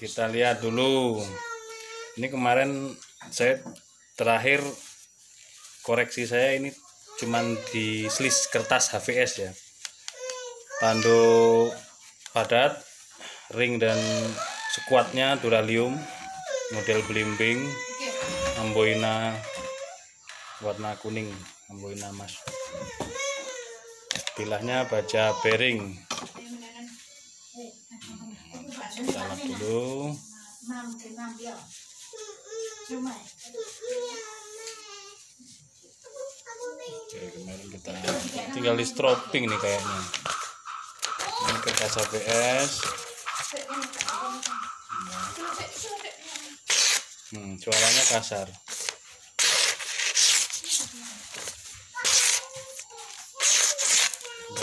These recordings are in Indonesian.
kita lihat dulu. Ini kemarin saya terakhir koreksi saya ini cuman di slis kertas HVS ya. Tanduk padat, ring dan sekuatnya duralium, model belimbing, amboina warna kuning, amboina emas. Bilahnya baja bearing. Kita lap dulu. Oke, kemarin kita tinggal di stropping nih kayaknya. Ini kertas HVS. Suaranya kasar.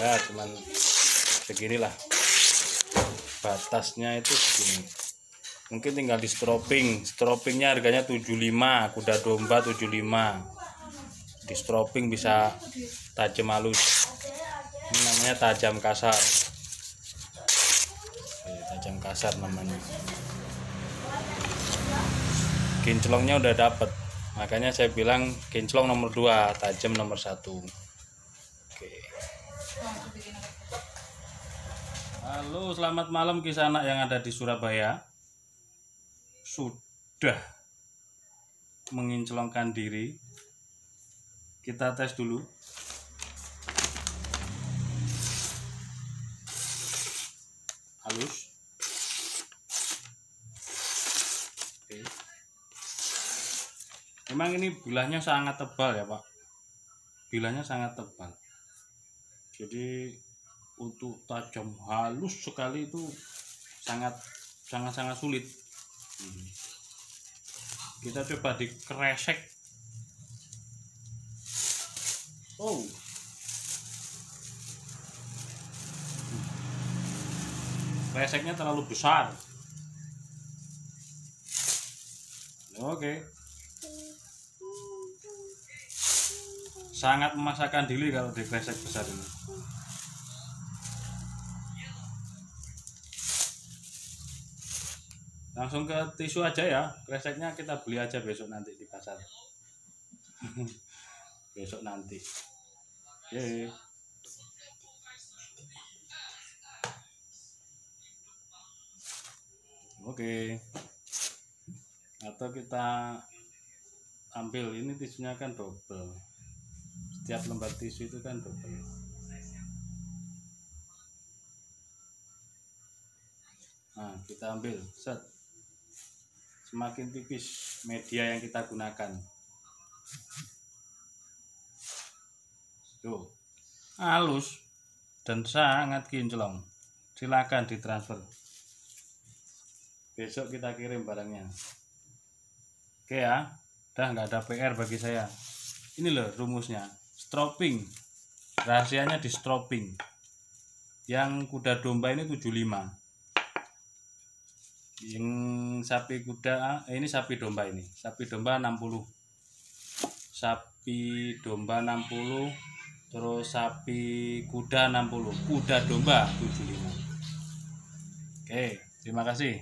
Ya, cuman seginilah. Batasnya itu segini. Mungkin tinggal di stropping. Stroppingnya harganya 75, kuda domba 75. Di stropping bisa tajam halus. Ini namanya tajam kasar. Tajam kasar namanya. Kinclongnya udah dapet, makanya saya bilang kinclong nomor 2, tajam nomor 1. Oke. Halo, selamat malam kisah anak yang ada di Surabaya. Sudah menginclongkan diri. Kita tes dulu. Halus. Oke. Memang ini bilahnya sangat tebal ya Pak. Bilahnya sangat tebal. Jadi untuk tajam halus sekali itu sangat sulit. Kita coba dikresek. Oh. Kreseknya terlalu besar. Oke. Sangat memaksakan diri kalau dikresek besar ini. Langsung ke tisu aja ya. Kreseknya kita beli aja besok nanti di pasar. Besok nanti. Oke. Oke. Atau kita ambil ini tisunya kan double. Setiap lembar tisu itu kan double. Nah, kita ambil set. Semakin tipis media yang kita gunakan. Tuh, halus dan sangat kinclong. Silakan ditransfer. Besok kita kirim barangnya. Oke ya, udah nggak ada PR bagi saya. Ini loh rumusnya. Stropping, rahasianya di stropping. Yang kuda domba ini 75, yang sapi kuda ini sapi domba, ini sapi domba 60, sapi domba 60, terus sapi kuda 60, kuda domba 75. Oke, terima kasih.